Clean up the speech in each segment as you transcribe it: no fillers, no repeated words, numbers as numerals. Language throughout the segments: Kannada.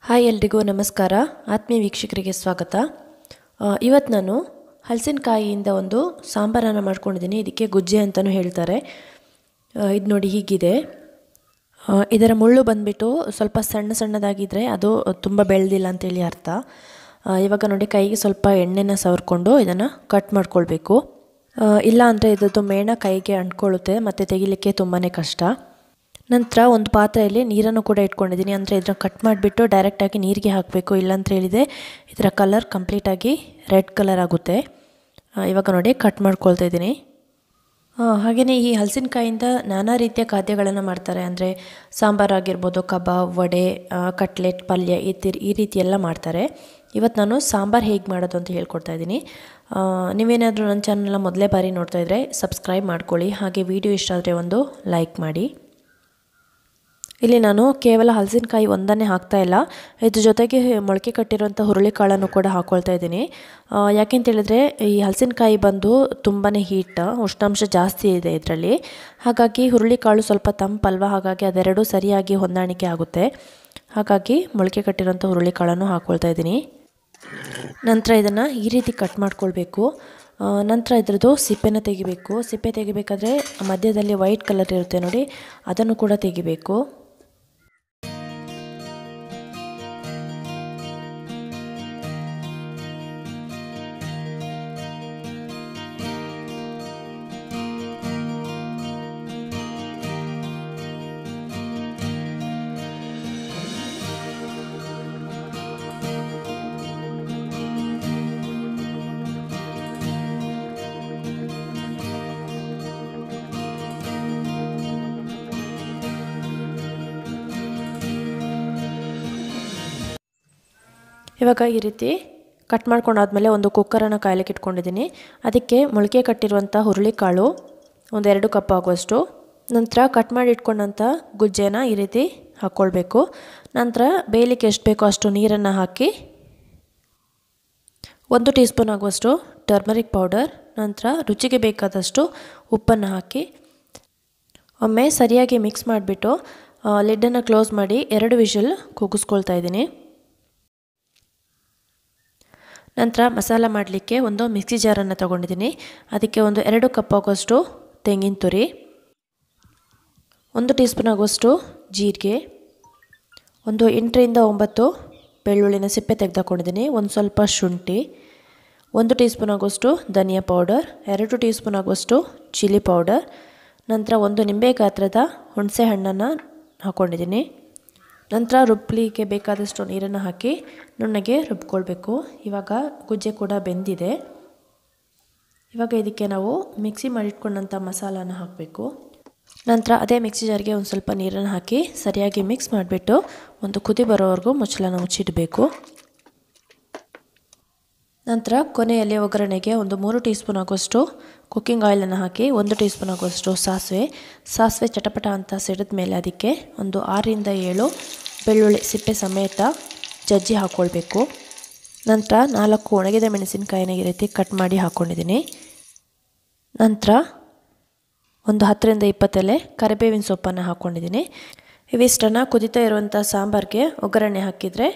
ಹಾಯ್ ಎಲ್ರಿಗೂ ನಮಸ್ಕಾರ. ಆತ್ಮೀಯ ವೀಕ್ಷಕರಿಗೆ ಸ್ವಾಗತ. ಇವತ್ತು ನಾನು ಹಲಸಿನಕಾಯಿಯಿಂದ ಒಂದು ಸಾಂಬಾರನ್ನು ಮಾಡ್ಕೊಂಡಿದ್ದೀನಿ. ಇದಕ್ಕೆ ಗುಜ್ಜೆ ಅಂತಲೂ ಹೇಳ್ತಾರೆ. ಇದು ನೋಡಿ ಹೀಗಿದೆ. ಇದರ ಮುಳ್ಳು ಬಂದುಬಿಟ್ಟು ಸ್ವಲ್ಪ ಸಣ್ಣದಾಗಿದ್ದರೆ ಅದು ತುಂಬ ಬೆಳೆದಿಲ್ಲ ಅಂತೇಳಿ ಅರ್ಥ. ಇವಾಗ ನೋಡಿ ಕೈಗೆ ಸ್ವಲ್ಪ ಎಣ್ಣೆನ ಸವರ್ಕೊಂಡು ಇದನ್ನು ಕಟ್ ಮಾಡ್ಕೊಳ್ಬೇಕು. ಇಲ್ಲ ಅಂದರೆ ಇದ್ರದ್ದು ಮೇಣ ಕೈಗೆ ಅಂಟ್ಕೊಳ್ಳುತ್ತೆ ಮತ್ತು ತೆಗಿಲಿಕ್ಕೆ ತುಂಬಾ ಕಷ್ಟ. ನಂತರ ಒಂದು ಪಾತ್ರೆಯಲ್ಲಿ ನೀರನ್ನು ಕೂಡ ಇಟ್ಕೊಂಡಿದ್ದೀನಿ. ಅಂದರೆ ಇದನ್ನು ಕಟ್ ಮಾಡಿಬಿಟ್ಟು ಡೈರೆಕ್ಟಾಗಿ ನೀರಿಗೆ ಹಾಕಬೇಕು, ಇಲ್ಲಾಂತ ಹೇಳಿದರೆ ಇದರ ಕಲರ್ ಕಂಪ್ಲೀಟಾಗಿ ರೆಡ್ ಕಲರ್ ಆಗುತ್ತೆ. ಇವಾಗ ನೋಡಿ ಕಟ್ ಮಾಡ್ಕೊಳ್ತಾ ಇದ್ದೀನಿ. ಹಾಗೆಯೇ ಈ ಹಲಸಿನಕಾಯಿಂದ ನಾನಾ ರೀತಿಯ ಖಾದ್ಯಗಳನ್ನು ಮಾಡ್ತಾರೆ. ಅಂದರೆ ಸಾಂಬಾರು ಆಗಿರ್ಬೋದು, ಕಬಾಬ್, ವಡೆ, ಕಟ್ಲೆಟ್, ಪಲ್ಯ ಈ ರೀತಿ ಎಲ್ಲ ಮಾಡ್ತಾರೆ. ಇವತ್ತು ನಾನು ಸಾಂಬಾರು ಹೇಗೆ ಮಾಡೋದು ಅಂತ ಹೇಳ್ಕೊಡ್ತಾ ಇದ್ದೀನಿ. ನೀವೇನಾದರೂ ನನ್ನ ಚಾನಲ್ನ ಮೊದಲೇ ಬಾರಿ ನೋಡ್ತಾ ಇದ್ದರೆ ಸಬ್ಸ್ಕ್ರೈಬ್ ಮಾಡ್ಕೊಳ್ಳಿ. ಹಾಗೆ ವಿಡಿಯೋ ಇಷ್ಟ ಆದರೆ ಒಂದು ಲೈಕ್ ಮಾಡಿ. ಇಲ್ಲಿ ನಾನು ಕೇವಲ ಹಲಸಿನಕಾಯಿ ಒಂದನ್ನೇ ಹಾಕ್ತಾಯಿಲ್ಲ, ಇದ್ರ ಜೊತೆಗೆ ಮೊಳಕೆ ಕಟ್ಟಿರೋಂಥ ಹುರುಳಿಕಾಳನ್ನು ಕೂಡ ಹಾಕ್ಕೊಳ್ತಾ ಇದ್ದೀನಿ. ಯಾಕೆಂತೇಳಿದರೆ ಈ ಹಲಸಿನಕಾಯಿ ಬಂದು ತುಂಬಾ ಹೀಟ್, ಉಷ್ಣಾಂಶ ಜಾಸ್ತಿ ಇದೆ ಇದರಲ್ಲಿ. ಹಾಗಾಗಿ ಹುರುಳಿಕಾಳು ಸ್ವಲ್ಪ ತಂಪಲ್ವ, ಹಾಗಾಗಿ ಅದೆರಡೂ ಸರಿಯಾಗಿ ಹೊಂದಾಣಿಕೆ ಆಗುತ್ತೆ. ಹಾಗಾಗಿ ಮೊಳಕೆ ಕಟ್ಟಿರೋಂಥ ಹುರುಳಿಕಾಳನ್ನು ಹಾಕ್ಕೊಳ್ತಾ ಇದ್ದೀನಿ. ನಂತರ ಇದನ್ನು ಈ ರೀತಿ ಕಟ್ ಮಾಡ್ಕೊಳ್ಬೇಕು. ನಂತರ ಇದ್ರದ್ದು ಸಿಪ್ಪೆನ ತೆಗಿಬೇಕು. ಸಿಪ್ಪೆ ತೆಗಿಬೇಕಾದ್ರೆ ಮಧ್ಯದಲ್ಲಿ ವೈಟ್ ಕಲರ್ ಇರುತ್ತೆ ನೋಡಿ, ಅದನ್ನು ಕೂಡ ತೆಗಿಬೇಕು. ಇವಾಗ ಈ ರೀತಿ ಕಟ್ ಮಾಡ್ಕೊಂಡಾದ್ಮೇಲೆ ಒಂದು ಕುಕ್ಕರನ್ನು ಕಾಯ್ಲಿಕ್ಕೆ ಇಟ್ಕೊಂಡಿದ್ದೀನಿ. ಅದಕ್ಕೆ ಮೊಳಕೆ ಕಟ್ಟಿರುವಂಥ ಹುರುಳಿಕಾಳು ಒಂದು 2 ಕಪ್ ಆಗುವಷ್ಟು, ನಂತರ ಕಟ್ ಮಾಡಿ ಇಟ್ಕೊಂಡಂಥ ಗುಜ್ಜೆನ ಈ ರೀತಿ ಹಾಕ್ಕೊಳ್ಬೇಕು. ನಂತರ ಬೇಯಲಿಕ್ಕೆ ಎಷ್ಟು ಬೇಕೋ ಅಷ್ಟು ನೀರನ್ನು ಹಾಕಿ 1 ಟೀ ಸ್ಪೂನ್ ಆಗುವಷ್ಟು ಟರ್ಮರಿಕ್ ಪೌಡರ್, ನಂತರ ರುಚಿಗೆ ಬೇಕಾದಷ್ಟು ಉಪ್ಪನ್ನು ಹಾಕಿ ಒಮ್ಮೆ ಸರಿಯಾಗಿ ಮಿಕ್ಸ್ ಮಾಡಿಬಿಟ್ಟು ಲಿಡ್ಡನ್ನು ಕ್ಲೋಸ್ ಮಾಡಿ 2 ವಿಷಲ್ ಕೂಗಿಸ್ಕೊಳ್ತಾ ಇದ್ದೀನಿ. ನಂತರ ಮಸಾಲ ಮಾಡಲಿಕ್ಕೆ ಒಂದು ಮಿಕ್ಸಿ ಜಾರನ್ನು ತೊಗೊಂಡಿದ್ದೀನಿ. ಅದಕ್ಕೆ ಒಂದು 2 ಕಪ್ ಆಗುವಷ್ಟು ತೆಂಗಿನ ತುರಿ, 1 ಟೀ ಸ್ಪೂನ್ ಆಗುವಷ್ಟು ಜೀರಿಗೆ, ಒಂದು 8ರಿಂದ 9 ಬೆಳ್ಳುಳ್ಳಿನ ಸಿಪ್ಪೆ ತೆಗೆದುಕೊಂಡಿದ್ದೀನಿ, ಒಂದು ಸ್ವಲ್ಪ ಶುಂಠಿ, 1 ಟೀ ಸ್ಪೂನ್ ಆಗುವಷ್ಟು ಧನಿಯಾ ಪೌಡರ್, 2 ಟೀ ಸ್ಪೂನ್ ಆಗುವಷ್ಟು ಚಿಲ್ಲಿ ಪೌಡರ್, ನಂತರ ಒಂದು ನಿಂಬೆ ಗಾತ್ರದ ಹುಣಸೆ ಹಣ್ಣನ್ನು ಹಾಕ್ಕೊಂಡಿದ್ದೀನಿ. ನಂತರ ರುಬ್ಬಲಿಕ್ಕೆ ಬೇಕಾದಷ್ಟು ನೀರನ್ನು ಹಾಕಿ ನುಣ್ಣಗೆ ರುಬ್ಕೊಳ್ಬೇಕು. ಇವಾಗ ಗುಜ್ಜೆ ಕೂಡ ಬೆಂದಿದೆ. ಇವಾಗ ಇದಕ್ಕೆ ನಾವು ಮಿಕ್ಸಿ ಮಾಡಿಟ್ಕೊಂಡಂಥ ಮಸಾಲಾನ ಹಾಕಬೇಕು. ನಂತರ ಅದೇ ಮಿಕ್ಸಿ ಜಾರಿಗೆ ಒಂದು ಸ್ವಲ್ಪ ನೀರನ್ನು ಹಾಕಿ ಸರಿಯಾಗಿ ಮಿಕ್ಸ್ ಮಾಡಿಬಿಟ್ಟು ಒಂದು ಕುದಿ ಬರೋವರೆಗೂ ಮುಚ್ಚಳನ ಮುಚ್ಚಿಡಬೇಕು. ನಂತರ ಕೊನೆಯಲ್ಲಿ ಒಗ್ಗರಣೆಗೆ ಒಂದು 3 ಟೀ ಸ್ಪೂನ್ ಆಗುವಷ್ಟು ಕುಕ್ಕಿಂಗ್ ಆಯಿಲನ್ನು ಹಾಕಿ 1 ಟೀ ಸ್ಪೂನ್ ಆಗುವಷ್ಟು ಸಾಸಿವೆ ಚಟಪಟ ಅಂತ ಸಿಡಿದ ಮೇಲೆ ಅದಕ್ಕೆ ಒಂದು 6ರಿಂದ 7 ಬೆಳ್ಳುಳ್ಳಿ ಸಿಪ್ಪೆ ಸಮೇತ ಜಜ್ಜಿ ಹಾಕ್ಕೊಳ್ಬೇಕು. ನಂತರ 4 ಒಣಗಿದ ಮೆಣಸಿನಕಾಯಿನ ಈ ರೀತಿ ಕಟ್ ಮಾಡಿ ಹಾಕ್ಕೊಂಡಿದ್ದೀನಿ. ನಂತರ ಒಂದು 10ರಿಂದ 20 ಎಲೆ ಕರಿಬೇವಿನ ಸೊಪ್ಪನ್ನು ಹಾಕ್ಕೊಂಡಿದ್ದೀನಿ. ಇವಿಷ್ಟನ್ನು ಕುದಿತಾ ಇರುವಂಥ ಸಾಂಬಾರಿಗೆ ಒಗ್ಗರಣೆ ಹಾಕಿದರೆ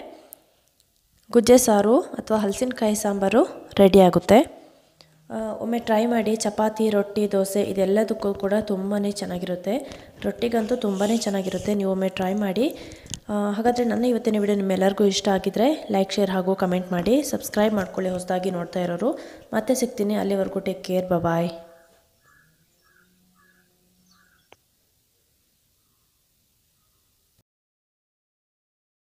ಗುಜ್ಜೆ ಸಾರು ಅಥವಾ ಹಲಸಿನಕಾಯಿ ಸಾಂಬಾರು ರೆಡಿ ಆಗುತ್ತೆ. ಒಮ್ಮೆ ಟ್ರೈ ಮಾಡಿ. ಚಪಾತಿ, ರೊಟ್ಟಿ, ದೋಸೆ ಇದೆಲ್ಲದಕ್ಕೂ ಕೂಡ ತುಂಬಾ ಚೆನ್ನಾಗಿರುತ್ತೆ. ರೊಟ್ಟಿಗಂತೂ ತುಂಬಾ ಚೆನ್ನಾಗಿರುತ್ತೆ. ನೀವು ಒಮ್ಮೆ ಟ್ರೈ ಮಾಡಿ. ಹಾಗಾದರೆ ನನ್ನ ಇವತ್ತಿನ ವಿಡಿಯೋ ನಿಮ್ಮೆಲ್ಲರಿಗೂ ಇಷ್ಟ ಆಗಿದ್ದರೆ ಲೈಕ್, ಶೇರ್ ಹಾಗೂ ಕಮೆಂಟ್ ಮಾಡಿ. ಸಬ್ಸ್ಕ್ರೈಬ್ ಮಾಡ್ಕೊಳ್ಳಿ ಹೊಸದಾಗಿ ನೋಡ್ತಾ ಇರೋರು. ಮತ್ತೆ ಸಿಗ್ತೀನಿ. ಅಲ್ಲಿವರೆಗೂ ಟೇಕ್ ಕೇರ್. ಬಾಯ್.